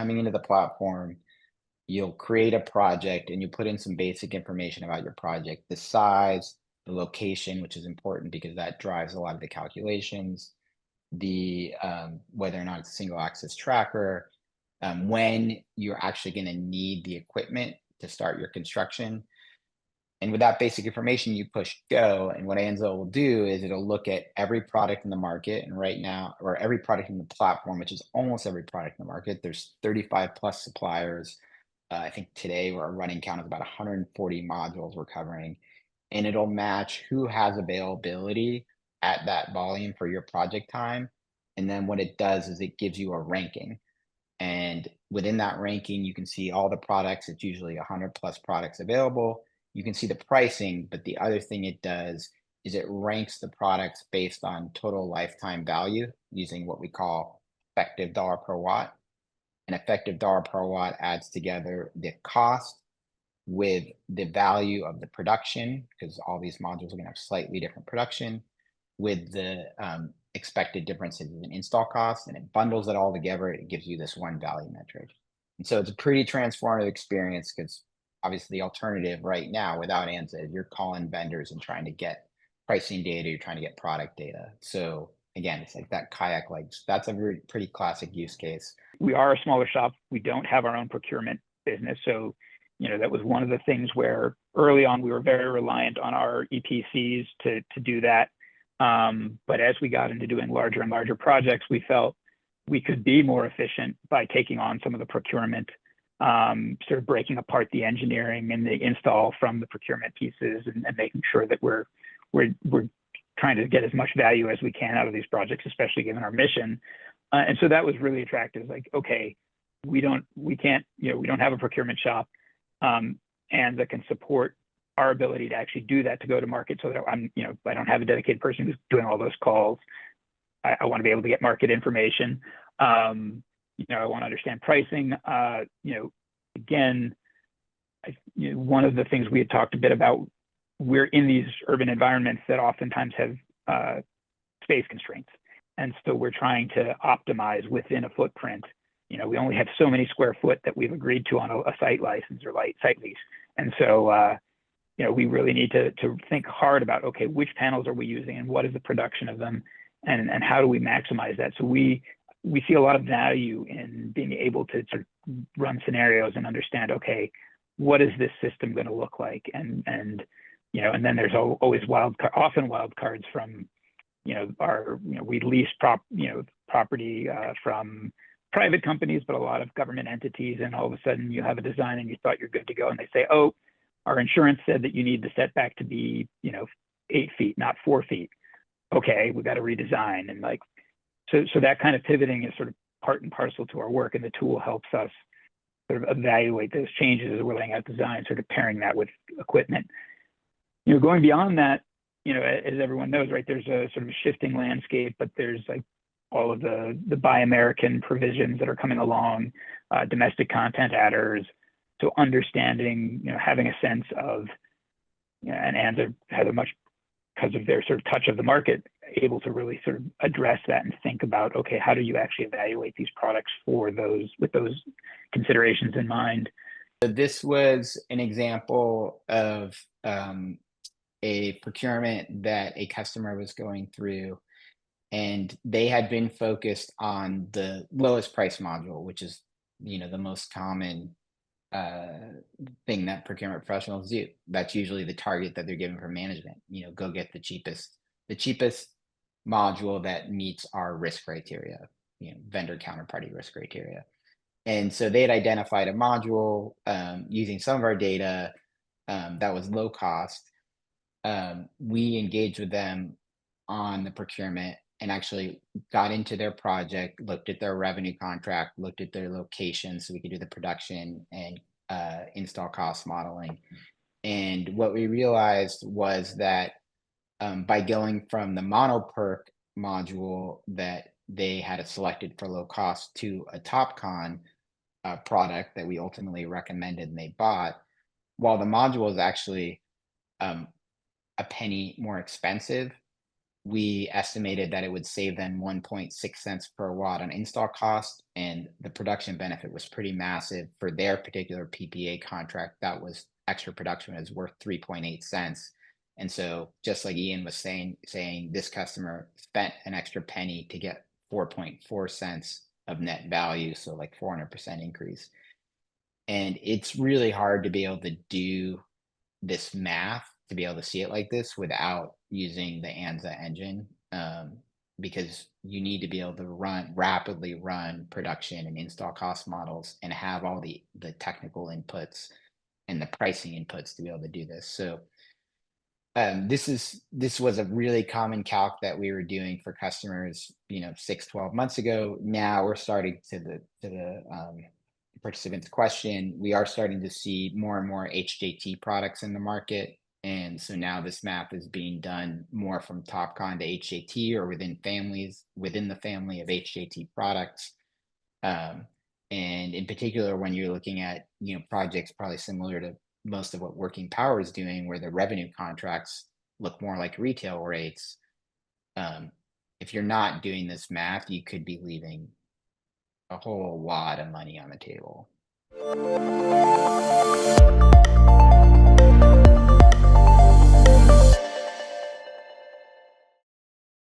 coming into the platform, you'll create a project and you put in some basic information about your project, the size, the location, which is important because that drives a lot of the calculations, the whether or not it's a single axis tracker, when you're actually going to need the equipment to start your construction. And with that basic information, you push go. And what Anza will do is it'll look at every product in the market. And right now, or every product in the platform, which is almost every product in the market, there's 35 plus suppliers. I think today our running count is about 140 modules we're covering. And it'll match who has availability at that volume for your project time. And then what it does is it gives you a ranking. And within that ranking, you can see all the products. It's usually 100 plus products available. You can see the pricing, but the other thing it does is it ranks the products based on total lifetime value using what we call effective dollar per watt. An effective dollar per watt adds together the cost with the value of the production, because all these modules are going to have slightly different production, with the expected differences in install costs, and it bundles it all together. It gives you this one value metric. And so it's a pretty transformative experience because obviously the alternative right now without Anza, you're calling vendors and trying to get pricing data, you're trying to get product data. So again, it's like that kayak, like that's a pretty classic use case. We are a smaller shop. We don't have our own procurement business. So, that was one of the things where early on we were very reliant on our EPCs to do that. But as we got into doing larger and larger projects, we felt we could be more efficient by taking on some of the procurement, sort of breaking apart the engineering and the install from the procurement pieces, and making sure that we're trying to get as much value as we can out of these projects, especially given our mission. And so that was really attractive. Like, okay, we don't have a procurement shop, and that can support our ability to actually do that, to go to market, so that I don't have a dedicated person who's doing all those calls. I want to be able to get market information. I want to understand pricing. Again, one of the things we had talked a bit about, we're in these urban environments that oftentimes have space constraints. And so we're trying to optimize within a footprint. We only have so many square foot that we've agreed to on a site license or site lease. And so, we really need to think hard about, okay, which panels are we using and what is the production of them, and how do we maximize that? So we see a lot of value in being able to sort of run scenarios and understand, okay, what is this system going to look like? And then there's always often wild cards from, we lease property from private companies, but a lot of government entities, and all of a sudden you have a design and you thought you're good to go, and they say, oh, our insurance said that you need the setback to be 8 feet, not 4 feet. Okay, we got to redesign. And so that kind of pivoting is sort of part and parcel to our work, and the tool helps us sort of evaluate those changes as we're laying out design, sort of pairing that with equipment. Going beyond that, as everyone knows, right, there's a sort of shifting landscape, but there's all of the Buy American provisions that are coming along, domestic content adders. So understanding, having a sense of, and Anza has because of their sort of touch of the market, able to really sort of address that and think about, okay, how do you actually evaluate these products with those considerations in mind? So this was an example of a procurement that a customer was going through, and they had been focused on the lowest price module, which is, the most common thing that procurement professionals do. That's usually the target that they're given for management. Go get the cheapest module that meets our risk criteria, vendor counterparty risk criteria. And so they had identified a module using some of our data that was low cost. We engaged with them on the procurement and actually got into their project, looked at their revenue contract, looked at their location so we could do the production and install cost modeling. And what we realized was that by going from the mono-perk module that they had selected for low cost to a TopCon product that we ultimately recommended and they bought, while the module is actually a penny more expensive, we estimated that it would save them 1.6 cents per watt on install cost, and the production benefit was pretty massive for their particular PPA contract. That was extra production was worth 3.8 cents. And so just like Ian was saying this customer spent an extra penny to get 4.4 cents of net value, so like 400% increase. And it's really hard to be able to do this math to be able to see it like this without using the Anza engine, because you need to be able to rapidly run production and install cost models and have all the technical inputs and the pricing inputs to be able to do this. So this was a really common calc that we were doing for customers, 6-12 months ago. Now we're starting to the participants' question. We are starting to see more and more HJT products in the market. And so now this map is being done more from TopCon to HJT or within the family of HJT products. And in particular, when you're looking at, projects probably similar to most of what Working Power is doing, where the revenue contracts look more like retail rates. If you're not doing this math, you could be leaving a whole lot of money on the table.